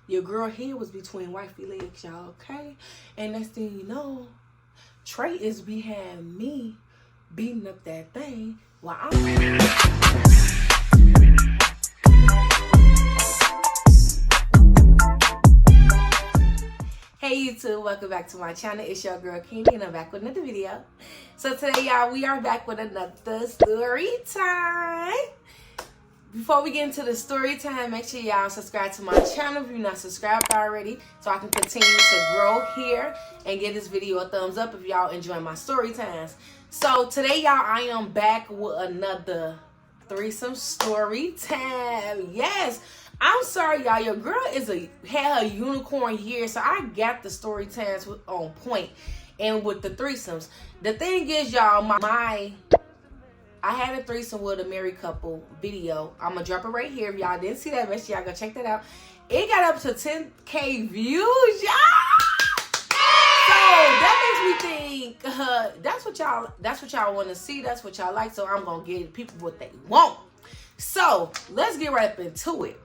Your girl head was between wifey legs, y'all, okay? And next thing you know, Trey is behind me beating up that thing while I'm... Hey YouTube, welcome back to my channel. It's your girl Candy and I'm back with another video. So today, y'all, we are back with another story time. Before we get into the story time, make sure y'all subscribe to my channel if you're not subscribed already, so I can continue to grow here and give this video a thumbs up if y'all enjoy my story times. So today, y'all, I am back with another threesome story time. Yes, I'm sorry, y'all. Your girl had her unicorn year, so I got the story times on point and with the threesomes. The thing is, y'all, I had a threesome with a married couple video. I'm going to drop it right here. If y'all didn't see that, make sure y'all go check that out. It got up to 10K views, y'all. So that makes me think that's what y'all want to see. That's what y'all like. So I'm going to give people what they want. So let's get right up into it.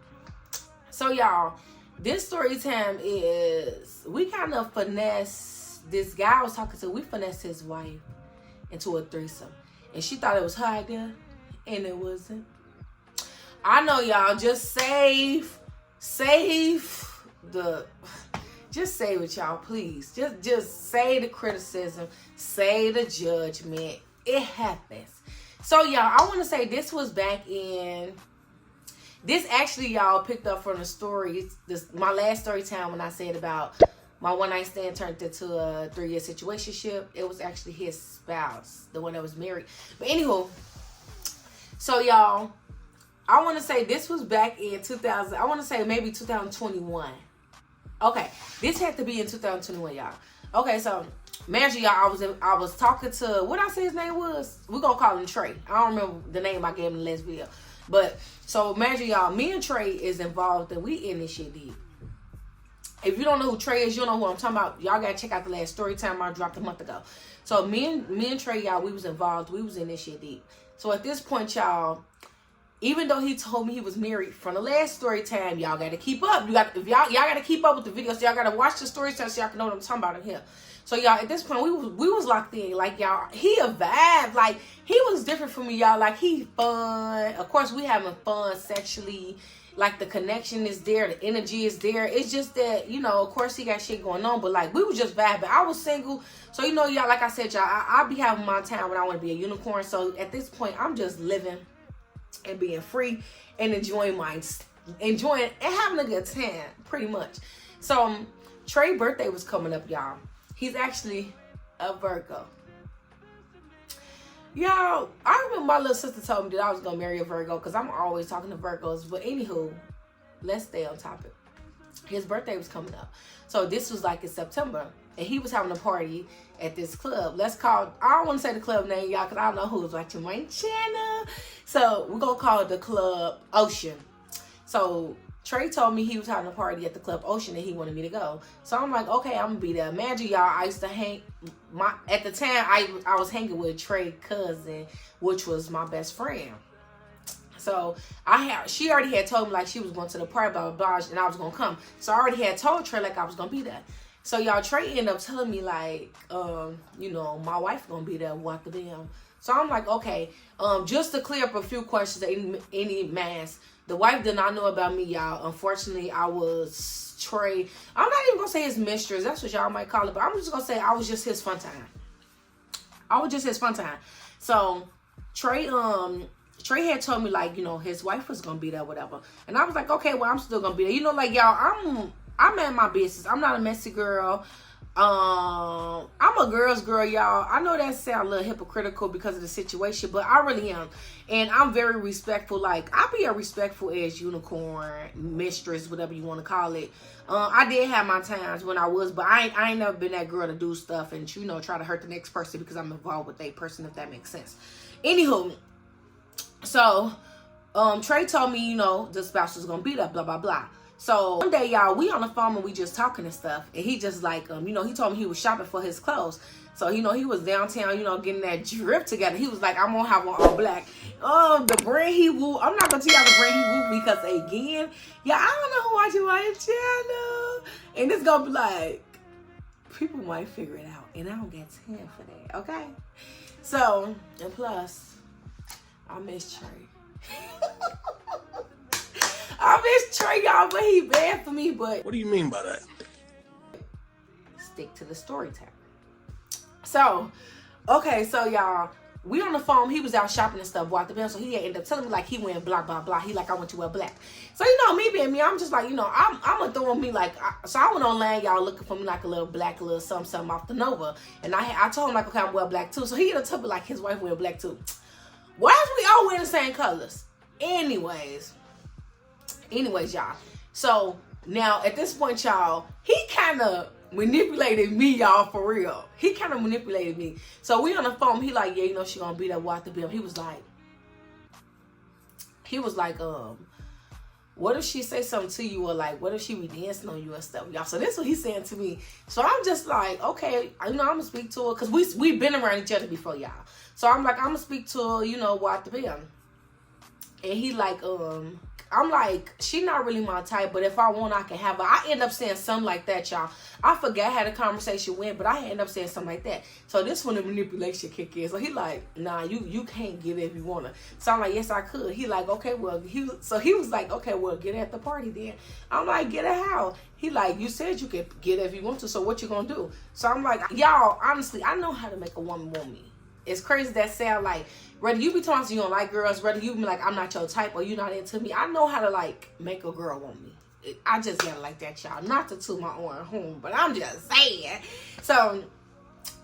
So y'all, this story time is, we kind of finesse this guy I was talking to. We finessed his wife into a threesome. And she thought it was her idea, and it wasn't. I know, y'all. Just save it, y'all, please. Just say the criticism, say the judgment. It happens. So, y'all, I want to say this was back in. This actually, y'all, picked up from the story. My last story time when I said about my one-night stand turned into a 3-year situationship. It was actually his spouse, the one that was married. But anywho, so y'all, I want to say this was back in 2000. I want to say maybe 2021. Okay, this had to be in 2021, y'all. Okay, so imagine, y'all, I was talking to, what I say his name was? We're gonna call him Trey. I don't remember the name I gave him in the last video. But so imagine, y'all, me and Trey is involved and we in this shit deep. If you don't know who Trey is, you don't know who I'm talking about. Y'all gotta check out the last story time I dropped a month ago. So me and Trey, y'all, we was involved. We was in this shit deep. So at this point, y'all, even though he told me he was married from the last story time, y'all gotta keep up. Y'all gotta keep up with the videos. So y'all gotta watch the story time so y'all can know what I'm talking about in here. So y'all, at this point, we was locked in. Like, y'all, he a vibe. Like, he was different from me, y'all. Like, he fun. Of course, we having fun sexually. Like, the connection is there, the energy is there. It's just that, you know, of course he got shit going on, but like, we was just vibing. I was single, so you know, y'all, like I said, y'all, I be having my time when I want to be a unicorn. So at this point, I'm just living and being free and enjoying and having a good time, pretty much. So Trey's birthday was coming up, y'all. He's actually a Virgo. Y'all, I remember my little sister told me that I was going to marry a Virgo because I'm always talking to Virgos. But anywho, let's stay on topic. His birthday was coming up. So this was like in September. And he was having a party at this club. Let's call, I don't want to say the club name, y'all, because I don't know who's watching my channel. So we're going to call it the Club Ocean. So Trey told me he was having a party at the Club Ocean and he wanted me to go. So I'm like, okay, I'm going to be there. Imagine, y'all, I used to hang, at the time, I was hanging with Trey's cousin, which was my best friend. So she already had told me, like, she was going to the party, blah, blah, blah, and I was going to come. So I already had told Trey, like, I was going to be there. So, y'all, Trey ended up telling me, like, you know, my wife going to be there, what the damn. So I'm like, okay, just to clear up a few questions that any mass. The wife did not know about me, y'all. Unfortunately, I was Trey. I'm not even going to say his mistress. That's what y'all might call it. But I'm just going to say I was just his fun time. I was just his fun time. So, Trey had told me, like, you know, his wife was going to be there, whatever. And I was like, okay, well, I'm still going to be there. You know, like, y'all, I'm in my business. I'm not a messy girl. I'm a girl's girl, y'all. I know that sounds a little hypocritical because of the situation, but I really am. And I'm very respectful. Like, I be a respectful as unicorn, mistress, whatever you want to call it. I did have my times when I was, but I ain't never been that girl to do stuff and, you know, try to hurt the next person because I'm involved with that person, if that makes sense. Anywho, so Trey told me, you know, the spouse was going to be there, blah, blah, blah. So one day, y'all, we on the phone and we just talking and stuff. And he just like, you know, he told me he was shopping for his clothes. So, you know, he was downtown, you know, getting that drip together. He was like, I'm going to have on all black. Oh, the brand he woo. I'm not going to tell y'all the brand he woo because, again, yeah, I don't know who watching my channel. And it's going to be like, people might figure it out. And I don't get time for that, okay? So, and plus, I miss Trey. I miss Trey, y'all, but he bad for me. But what do you mean by that? Stick to the story time. So, okay, so y'all, we on the phone. He was out shopping and stuff, walked the bill. So he ended up telling me like he went blah blah blah. He like, I went to wear black. So you know, me being me, I'm just like, you know, I'm gonna throw me like. So I went online, y'all, looking for me like a little black, a little something off the Nova. And I told him like, okay, I'm wear black too. So he ended up telling me like his wife wear black too. Why is we all wearing the same colors? Anyways, y'all. So now at this point, y'all, he kind of manipulated me, y'all, for real. He kind of manipulated me. So we on the phone. He like, yeah, you know, she gonna be there, walk the bill. He was like, what if she say something to you, or like, what if she be dancing on you and stuff, y'all? So this is what he's saying to me. So I'm just like, okay, you know, I'm gonna speak to her because we've been around each other before, y'all. So I'm like, I'm gonna speak to her, you know, walk the bill. And he like, I'm like, she not really my type, but if I want, I can have her. I end up saying something like that, y'all. I forgot how the conversation went, but I end up saying something like that. So this when the manipulation kick in. So he like, nah, you can't get it if you want to. So I'm like, yes, I could. He like, okay, well, he was like, okay, well, get it at the party then. I'm like, get it how? He like, you said you could get it if you want to, so what you gonna do? So I'm like, y'all, honestly, I know how to make a woman want me. It's crazy that sound like, whether you be talking to you don't like girls, whether you be like, I'm not your type or you not into me, I know how to like make a girl want me. I just got it like that, y'all. Not to toot my own horn, but I'm just saying. So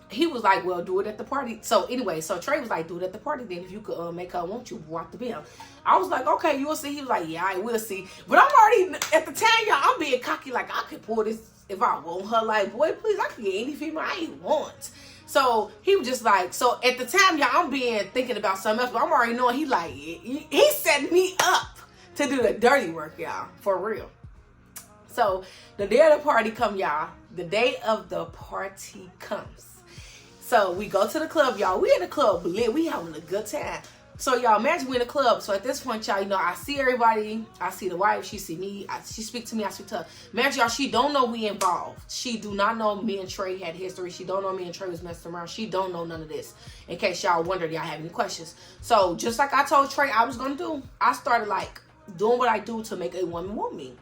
he was like, well, do it at the party. So anyway, so Trey was like, do it at the party then if you could make her want you, walk the bill. I was like, okay, you'll see. He was like, yeah, I will see. But I'm already, at the time, y'all, I'm being cocky. Like, I could pull this if I want her. Like, boy, please, I can get any female I want. So he was just like, so at the time, y'all, I'm thinking about something else, but I'm already knowing he set me up to do the dirty work, y'all, for real. So the day of the party come, y'all. The day of the party comes. So we go to the club, y'all. We in the club lit. We having a good time. So y'all, imagine we in the club. So at this point, y'all, you know, I see everybody. I see the wife. She see me. She speak to me. I speak to her. Imagine, y'all, she don't know we involved. She do not know me and Trey had history. She don't know me and Trey was messing around. She don't know none of this. In case y'all wondered, y'all have any questions. So just like I told Trey I was going to do, I started like doing what I do to make a woman want me.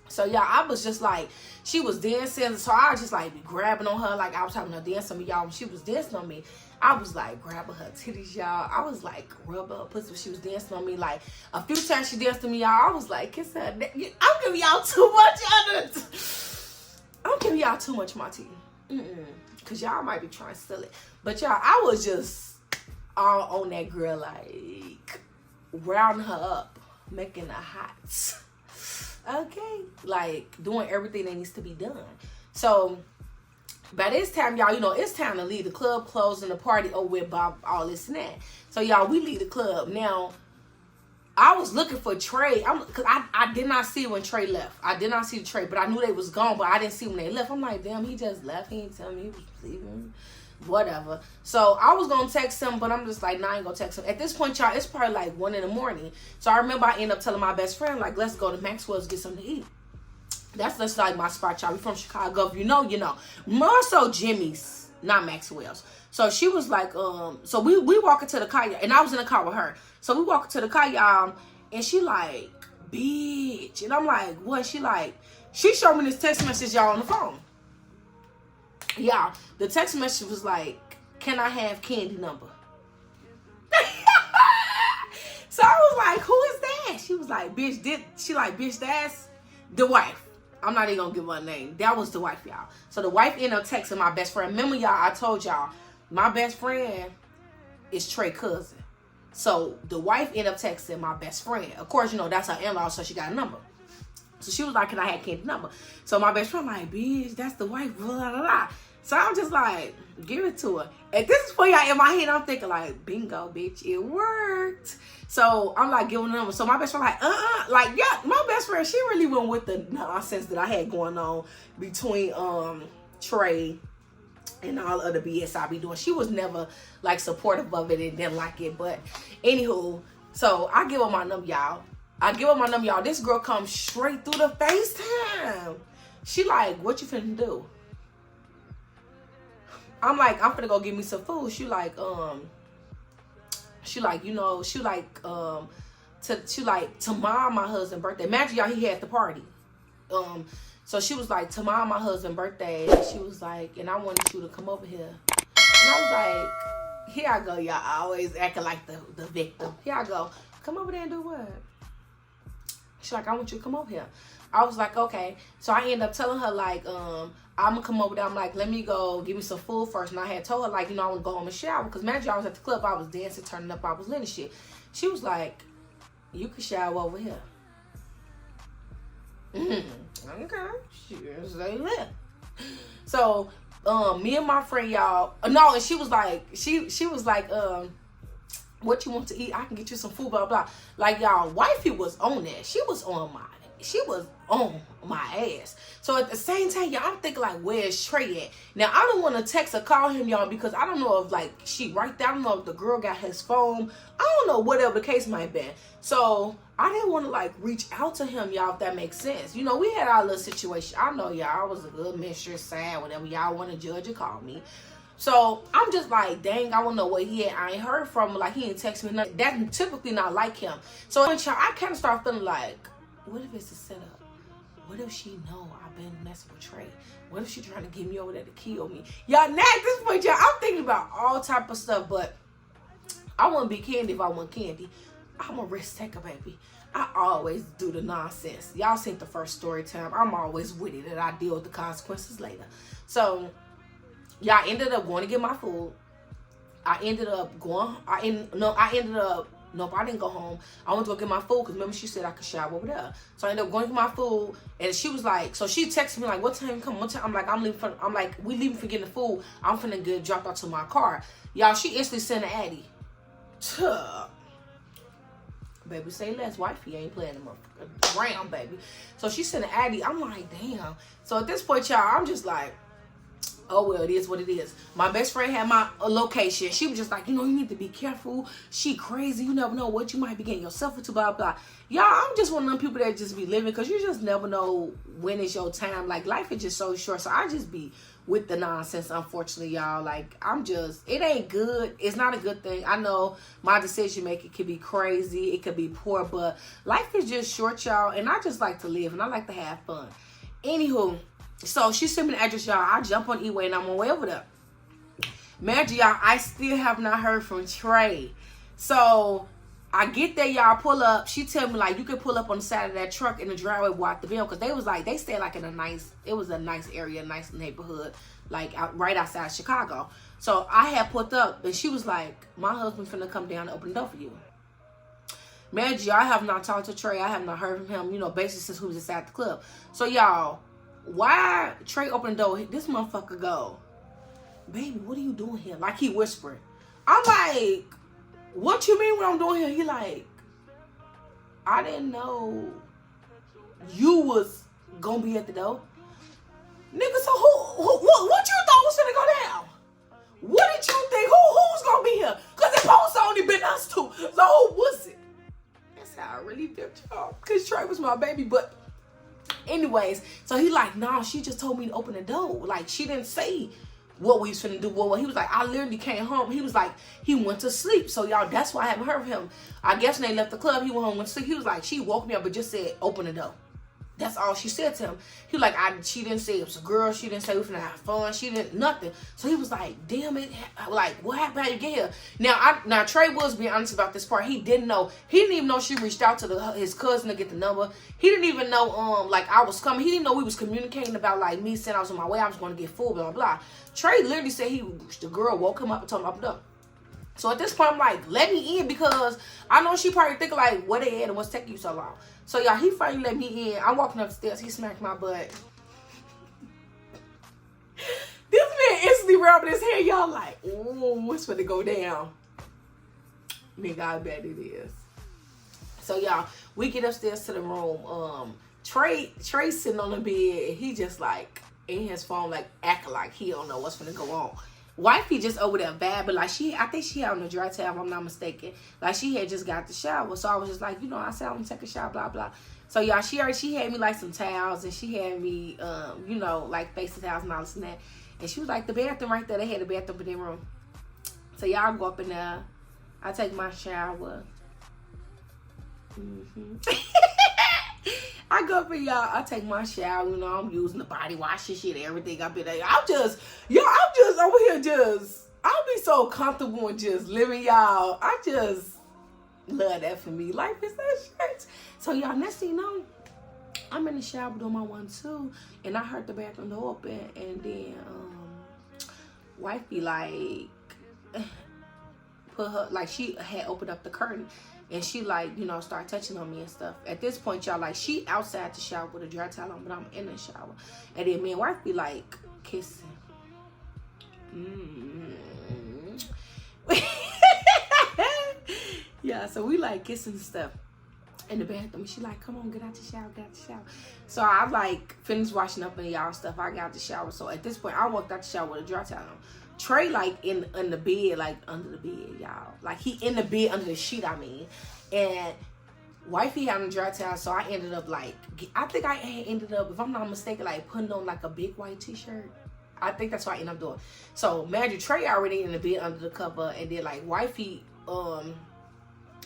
So y'all, I was just like, she was dancing. So I was just like be grabbing on her. Like I was having her dance on me, y'all. When she was dancing on me, I was like grabbing her titties, y'all. I was like rubbing her pussy when she was dancing on me. Like a few times she danced on me, y'all. I was like kiss her. I'm giving y'all too much. I'm giving y'all too much my tea. Cause y'all might be trying to steal it. But y'all, I was just all on that girl, like rounding her up, making her hot. Okay, like doing everything that needs to be done. So by this time, y'all, you know, it's time to leave the club, closing the party over with Bob, all this and that. So y'all, we leave the club. Now, I was looking for Trey. Cause I did not see when Trey left. I did not see Trey, but I knew they was gone, but I didn't see when they left. I'm like, damn, he just left. He didn't tell me he was leaving. Whatever. So I was gonna text him, but I'm just like, nah, I ain't gonna text him. At this point, y'all, it's probably like 1 a.m. So I remember I ended up telling my best friend, like, let's go to Maxwell's, get something to eat. That's like my spot, y'all. We from Chicago. If you know, you know. More so Jimmy's, not Maxwell's. So she was like, so we walk into the car, and I was in the car with her. So we walk into the car, y'all, and she like, bitch. And I'm like, what? She like, she showed me this text message, y'all, on the phone. Y'all, the text message was like, can I have candy number? So I was like, who is that? She was like, bitch, that's the wife. I'm not even gonna give her a name. That was the wife, y'all. So the wife ended up texting my best friend. Remember, y'all, I told y'all, my best friend is Trey's cousin. So the wife ended up texting my best friend. Of course, you know, that's her in-law, so she got a number. So she was like, can I have candy number? So my best friend like, bitch, that's the wife, blah, blah, blah. So I'm just like, give it to her. At this point, y'all, in my head, I'm thinking like, bingo, bitch, it worked. So I'm like giving them. So my best friend like, like, yeah, my best friend, she really went with the nonsense that I had going on between Trey and all other BS I be doing. She was never like supportive of it and didn't like it. But anywho, so I give her my number, y'all. This girl comes straight through the FaceTime. She like, what you finna do? I'm like, I'm finna go get me some food. She like, you know, tomorrow my husband's birthday. Imagine y'all, he had the party. So she was like, tomorrow my husband's birthday. And she was like, and I wanted you to come over here. And I was like, here I go, y'all. Always acting like the victim. Here I go. Come over there and do what? She's like, I want you to come over here. I was like, okay. So I ended up telling her, like, I'm going to come over there. I'm like, let me go give me some food first. And I had told her, like, you know, I want to go home and shower. Because imagine I was at the club. I was dancing, turning up. I was lit and shit. She was like, you can shower over here. Okay. She say that. So, me and my friend, y'all. No, and she was like, she was like, what you want to eat? I can get you some food, blah, blah. Like, y'all, wifey was on that. She was on my ass. So at the same time, y'all, I'm thinking like, where's Trey at? Now, I don't want to text or call him, y'all, because I don't know if like she right there. I don't know if the girl got his phone. I don't know, whatever the case might be. So I didn't want to like reach out to him, y'all, if that makes sense. You know, we had our little situation. I know y'all, I was a good mistress, sad, whatever y'all want to judge or call me. So I'm just like, dang, I don't know what he had. I ain't heard from him. Like, he ain't text me nothing. That's typically not like him. So I kind of start feeling like, what if it's a setup? What if she know I've been messing with Trey? What if she trying to get me over there to kill me? Y'all, now at this point, y'all, I'm thinking about all type of stuff, but I wouldn't be candy if I want candy. I'm a risk taker, baby. I always do the nonsense. Y'all seen the first story time. I'm always with it, and I deal with the consequences later. So, y'all, ended up going to get my food. Nope, I didn't go home. I went to go get my food because remember she said I could shower over there. So I ended up going to get my food, and she was like, so she texted me like, what time you come? What time? I'm like, we leaving for getting the food. I'm finna get dropped off to my car. Y'all, she instantly sent an Addy. Baby, say less. Wifey ain't playing the round, baby. So she sent an Addy. I'm like, damn. So at this point, y'all, I'm just like, oh, well, it is what it is. My best friend had my location. She was just like, you know, you need to be careful. She crazy. You never know what you might be getting yourself into, blah, blah. Y'all, I'm just one of them people that just be living because you just never know when it's your time. Like, life is just so short. So I just be with the nonsense, unfortunately, y'all. Like, it ain't good. It's not a good thing. I know my decision making could be crazy. It could be poor, but life is just short, y'all. And I just like to live and I like to have fun. Anywho, so she sent me the address, y'all. I jump on E-Way and I'm on my way over there. Imagine, y'all, I still have not heard from Trey. So I get there, y'all, pull up. She tell me, like, you can pull up on the side of that truck in the driveway, walk the bill. Because they stay, like, in a nice area, nice neighborhood, like, right outside Chicago. So I had put up, and she was like, my husband finna come down and open the door for you. Imagine, y'all, I have not talked to Trey. I have not heard from him, you know, basically since we was inside the club. So, y'all, why Trey opened the door? This motherfucker go, baby, what are you doing here? Like, he whispering. I'm like, what you mean what I'm doing here? He like, I didn't know you was gonna be at the door. Nigga, so what you thought was gonna go down? What did you think? Who's gonna be here? Cause it's supposed to only been us two. So who was it? That's how I really felt, y'all. Cause Trey was my baby, but anyways, so he like, nah, she just told me to open the door. Like, she didn't say what we was finna do. Well, he was like, I literally came home. He was like, he went to sleep. So, y'all, that's why I haven't heard from him. I guess when they left the club, he went home, went to sleep. He was like, she woke me up, but just said, open the door. That's all she said to him. He was like, she didn't say it was a girl. She didn't say we finna have fun. She didn't, nothing. So he was like, damn it. Like, what happened? How you get here? Now Trey was being honest about this part. He didn't know. He didn't even know she reached out to his cousin to get the number. He didn't even know, like, I was coming. He didn't know we was communicating about, like, me saying I was on my way. I was going to get food, blah, blah. Trey literally said the girl woke him up and told him up and up. So at this point, I'm like, let me in because I know she probably thinking like, what they had and what's taking you so long. So y'all, he finally let me in. I'm walking upstairs. He smacked my butt. This man rubbing his hair. Y'all like, ooh, it's finna go down. Nigga, I bet it is. So y'all, we get upstairs to the room. Trey sitting on the bed, and he just like in his phone, like acting like he don't know what's gonna go on. Wifey just over there bad, but like I think she had on the dry towel, if I'm not mistaken. Like she had just got the shower, so I was just like, I said I'm gonna take a shower, blah blah. So y'all, she had me like some towels, and she had me, like face towels and all this and that. And she was like, the bathroom right there. They had a bathroom in their room. So y'all go up in there. I take my shower. I go up in y'all. I take my shower. I'm using the body wash and shit, everything. I'm just over here. I'll be so comfortable and just living, y'all. I just love that for me. Life is that shit. So y'all, next thing you know, I'm in the shower doing my 1-2, and I heard the bathroom door open, and then wife be like, put her, like she had opened up the curtain, and she like, start touching on me and stuff. At this point, y'all, like she outside the shower with a dry towel on, but I'm in the shower, and then me and wife be like kissing. Yeah, so we like kissing and stuff in the bathroom. She like, come on, get out the shower, So I like finished washing up and y'all stuff. I got out the shower. So at this point, I walked out the shower with a dry towel on. Trey like in the bed, like under the bed, y'all. Like he in the bed under the sheet, and wifey had a dry towel. So I ended up like, I think I ended up, if I'm not mistaken, like putting on like a big white t-shirt. I think that's what I ended up doing. So imagine Trey already in the bed under the cover, and then like wifey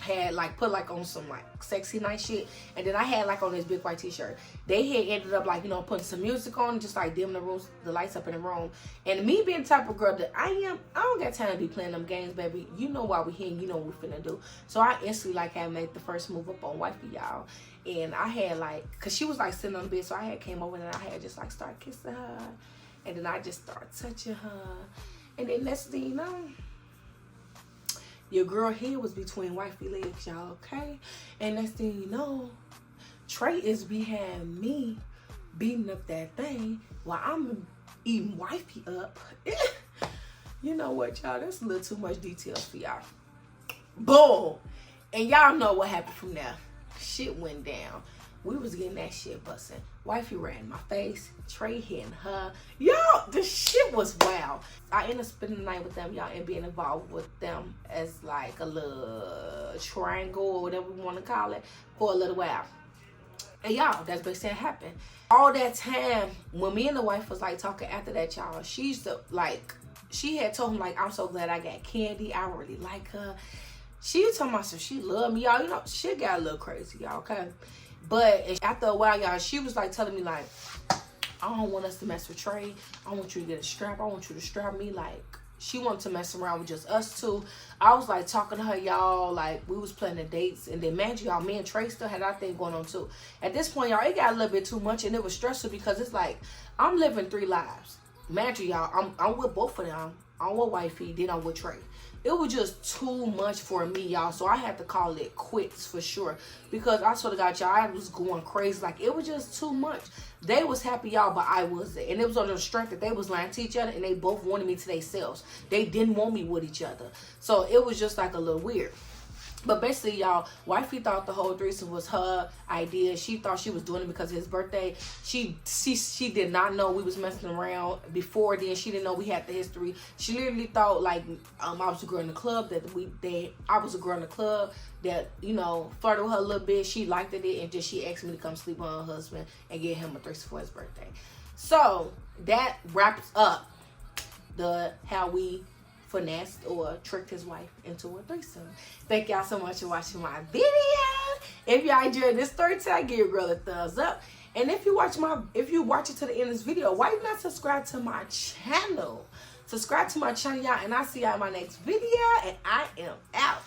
had like put like on some like sexy night shit, and then I had like on this big white t-shirt. They had ended up like putting some music on, just like dim the lights up in the room. And me being the type of girl that I don't got time to be playing them games, baby. You know why we here, you know what we finna do. So I instantly like had made the first move up on wifey, y'all. And I had like, cause she was like sitting on the bed, so I had came over and I had just like started kissing her, and then I just started touching her, and then next thing you know, your girl head was between wifey legs, y'all, okay? And next thing you know, Trey is behind me, beating up that thing while I'm eating wifey up. You know what, y'all? That's a little too much details for y'all. Boom! And y'all know what happened from there. Shit went down. We was getting that shit busting. Wifey ran in my face. Trey hitting her. Y'all, the shit was wild. I ended up spending the night with them, y'all, and being involved with them as like a little triangle or whatever we want to call it for a little while. And y'all, that's basically what happened. All that time, when me and the wife was like talking after that, y'all, she used to like, she had told him like, I'm so glad I got Candy. I really like her. She was talking about some, she loved me, y'all. Shit got a little crazy, y'all, okay? But after a while, y'all, she was like telling me like, I don't want us to mess with Trey. I want you to get a strap. I want you to strap me. Like, she wanted to mess around with just us two. I was like talking to her, y'all. Like, we was planning dates. And then, man, y'all, me and Trey still had our thing going on too. At this point, y'all, it got a little bit too much. And it was stressful because it's like, I'm living 3 lives. Imagine, y'all, I'm with both of them. I'm with wifey, then I'm with Trey. It was just too much for me, y'all. So I had to call it quits for sure. Because I sort of got y'all, I was going crazy. Like, it was just too much. They was happy, y'all, but I wasn't. And it was on the strength that they was lying to each other, and they both wanted me to themselves. They didn't want me with each other. So it was just like a little weird. But basically, y'all, wifey thought the whole threesome was her idea. She thought she was doing it because of his birthday. She did not know we was messing around before then. She didn't know we had the history. She literally thought like I was a girl in the club I was a girl in the club that flirted with her a little bit. She liked it, and just she asked me to come sleep with her husband and get him a threesome for his birthday. So that wraps up how we finessed or tricked his wife into a threesome. Thank y'all so much for watching my video. If y'all enjoyed this story time, give your girl a thumbs up. And if you watch it to the end of this video, why you not subscribe to my channel? Subscribe to my channel, y'all, and I'll see y'all in my next video. And I am out.